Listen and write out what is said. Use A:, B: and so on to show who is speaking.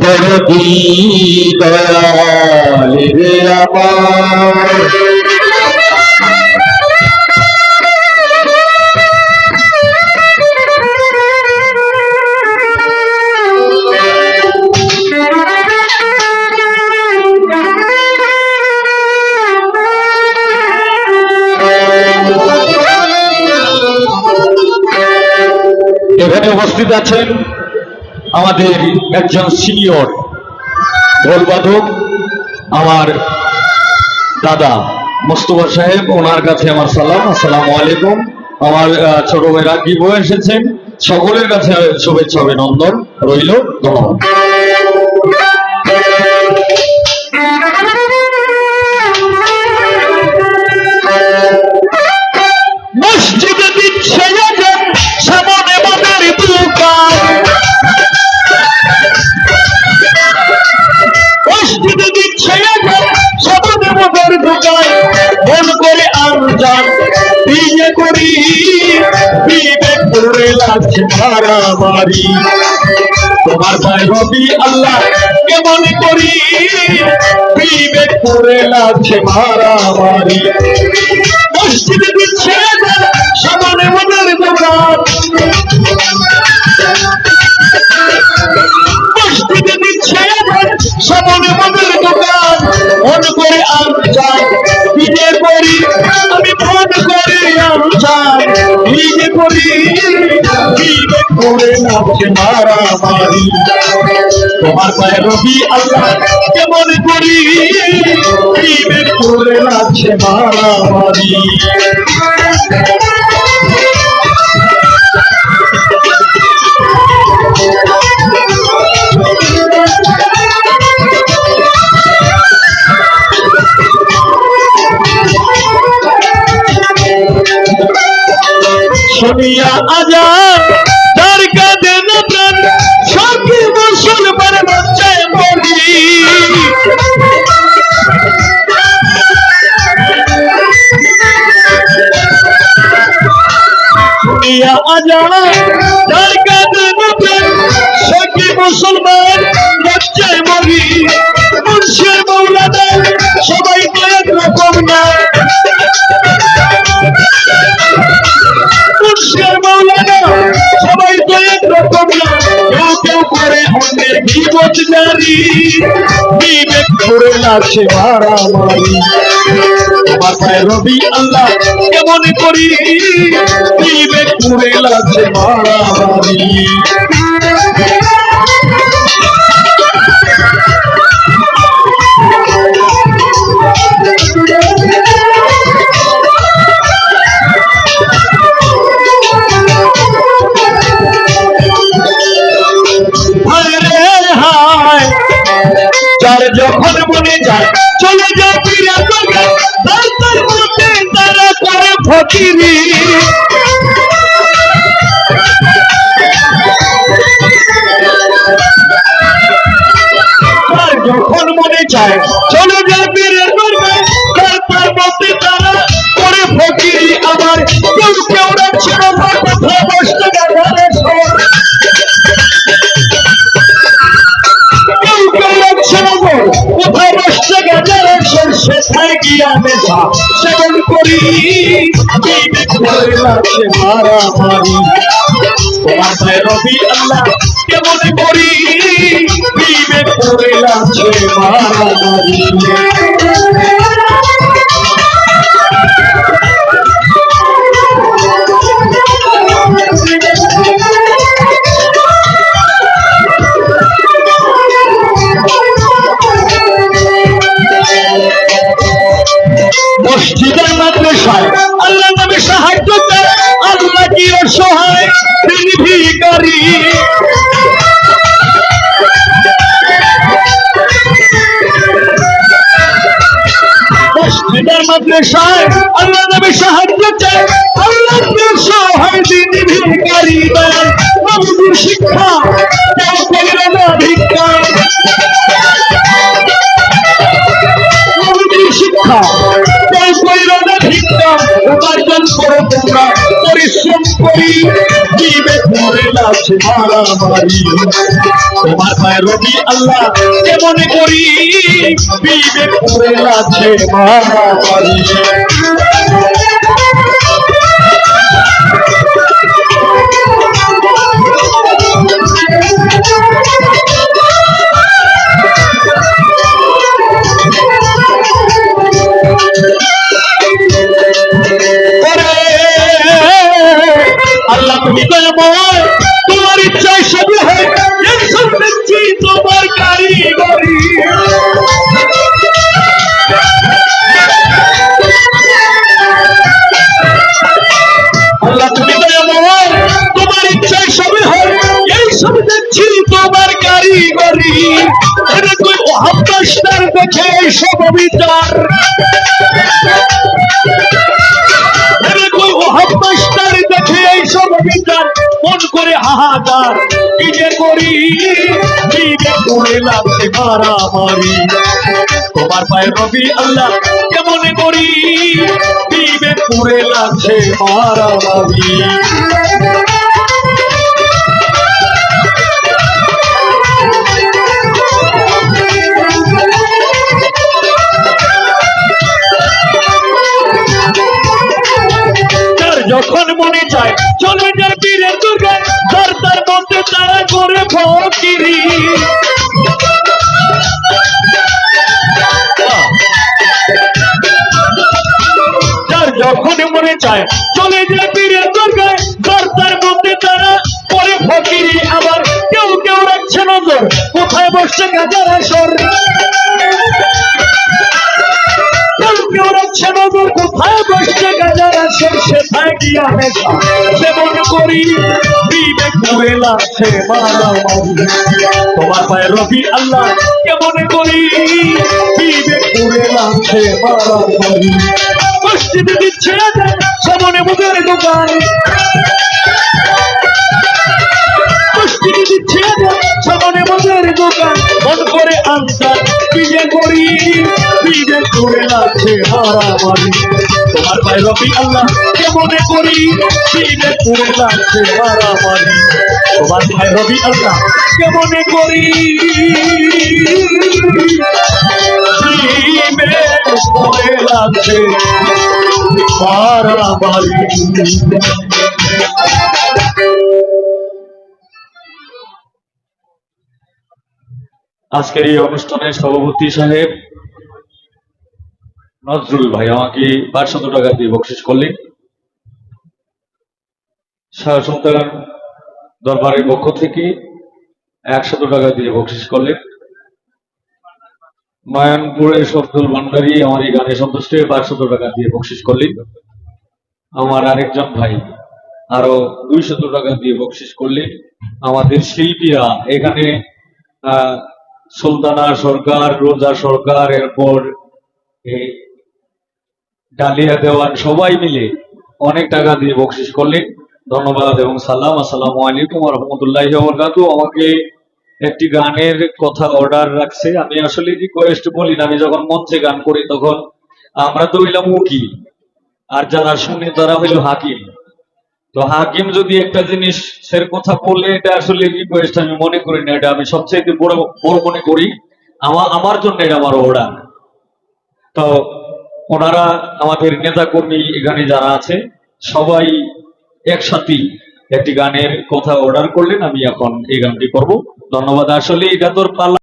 A: দরদি দয়াল রে আমার এখানে উপস্থিত আছেন আমাদের একজন সিনিয়র ঢোলবাদক আমার দাদা মোস্তফা সাহেব, ওনার কাছে আমার সালাম। আসসালামু আলাইকুম। আমার ছোট ভাই রাকিব এসেছেন, সকলের কাছে শুভেচ্ছা অভিনন্দন রইল। ধন্যবাদ। মসজিদে দিচ্ছে সামনে বাজার দোকান, মসজিদে দিচ্ছে সামনে বাজার দোকান, মন করে আনজান বিয়ে করি, বিবেক করে লাগছে মারামারি। তোমার ভাই রবি আল্লাহ কেমন করি, বিবেক করে লাগছে মারামারি। মসজিদে দিচ্ছে সামনে বাজার দোকান, মসজিদে দিচ্ছে সামনে বাজার দোকান, মন করে আনজান বিয়ে করি, আমি মন করে আনজান বিয়ে করি, বিবেক করে লাগছে মারামারি। তোমার পায়ে রবি আল্লাহ কেমন করি, বিবেক করে লাগছে মারামারি। শুনিয়া আজান তার কাঁদে না প্রাণ, সখী মুসলমান লজ্জায় মরি। শুনিয়া আজান তার কাঁদে না প্রাণ, সখী মুসলমান লজ্জায় মরি। মুর্শিদ মৌলানা সবাই তো একরকম না, মুর্শিদ মৌলানা সবাই তো একরকম না, কেউ কেউ করে অন্যের গীবত জারি, বিবেক করে লাগছে মারামারি। তোমার পায়ে রবি আল্লাহ কেমন করি, বিবেক করে লাগছে মারামারি। যার যখন মনে যায় চলে যায় ফিরে তার তার মনে তারা করে ফকিরি। তার যখন মনে চায় চলে যায় ফিরে তার তার মধ্যে তারা করে ফকিরি। আমার কেউ কেউ রাখছে না কথা বসতে গেছে, কোথায় বসতে গেছে সেখানে গিয়া নেশা সেবন করি, বিবেক করে লাগছে মারামারি। তোমার ভাই রবি আল্লাহ কেমন করি, বিবেক করে লাগছে মারামারি। মসজিদের মাদ্রাসায় আল্লাহ নামে সাহায্য চায়, আল্লাহ কি অসহায় তিনি ভিখারি। মসজিদের মাদ্রাসায় আল্লাহ নামে সাহায্য চায়, আল্লাহ কি অসহায় তিনি করি দয়াল নবীর শিক্ষা কেউ করিল না ভিক্ষা নবীর শিক্ষা কেউ করিল না ভিক্ষা উপার্জন করে তোমরা পরিশ্রম করি দিবে করে লাগছে মারামারি তোমার পায়ে রবি আল্লাহ কেমন করি দিবে করে লাগছে মারামারি আল্লাহ তুমি দয়াময় তোমার ইচ্ছায় সবই হয় একশো দেখছি তোমার কারিগরি আল্লাহ তুমি দয়াময় তোমার ইচ্ছায় সবই হয় এইসব দেখছি তোমার কারিগরি এটা কই ওহাবদাস্তার দেখে এইসব বিচার ওহাবদাস্তার দেখে এইসব বিচার মন করে হাহাকার কি যে করি দিবে করে লাগছে মারামারি তোমার পায়ে রবি আল্লাহ কেমন করি দিবে করে লাগছে মারামারি যখন মনে চায় চলে যায় পীরের দুর্গায় তার তার মধ্যে তারা করে ফকিরি যার যখন মনে চায় চলে যায় পীরের দুর্গায় তার তার মধ্যে তারা করে ফকিরি আবার কেউ কেউ রাখছে নজর কোথায় বসছে গাজার আসর কেউ রাখছে নজর কোথায় বসছে গাজার আসর সেথায় গিয়া মেশা যেমন করি দিবে করে লাগছে মারামারি তোমার পায়ে রবি আল্লাহ কেমন করি দিবে করে লাগছে মারামারি মসজিদে দিচ্ছে সামনে মুদের দোকান মসজিদে দিচ্ছে সামনে মুদের দোকান মন করে আনসার বিয়ে করি দিবে করে লাগছে মারামারি তোমার পায়ে রবি আল্লাহ কেমন করি দিবে করে লাগছে মারামারি তোমার পায়ে রবি আল্লাহ কেমন করি দিবে করে লাগছে মারামারি আজকের এই অনুষ্ঠানের সভাপতি সাহেব নজরুল ভাই আমাকে 500 টাকা দিয়ে বকশিশ করলেন শাহ সুলতান দরবারের পক্ষ থেকে 100 টাকা দিয়ে বকশিশ করলেন মায়ানপুরের শব্দুল ভান্ডারী আমার এই গানে সন্তুষ্ট 500 টাকা দিয়ে বকশিশ করলেন আমার আরেকজন ভাই আরো 200 টাকা দিয়ে বকশিশ করলেন আমাদের শিল্পীরা এখানে সুলতানা সরকার রোজা সরকার এরপর ডালিয়া দেওয়ান সবাই মিলে অনেক টাকা দিয়ে বকশিশ করলেন ধন্যবাদ এবং সালাম আসসালামু আলাইকুম ওয়া রাহমাতুল্লাহি ওয়া বারাকাতুহু আমাকে একটি গানের কথা অর্ডার রাখছে আমি আসলে রিকোয়েস্ট বলি না আমি যখন মঞ্চে গান করি তখন আমরা তো হইলাম উকিল আর যারা শুনে তারা হইল হাকিম তো হাকিম যদি একটা জিনিসের কথা বললে এটা আসলে রিকোয়েস্ট আমি মনে করি না এটা আমি সবচেয়ে বড় মনে করি আমার জন্য এটা আমার অর্ডার তো ওনারা আমাদের নেতা কর্মী এখানে যারা আছে সবাই একসাথে একটি গানের কথা অর্ডার করলেন আমি এখন এই গানটি করব ধন্যবাদ আসলে এটা তোর পালা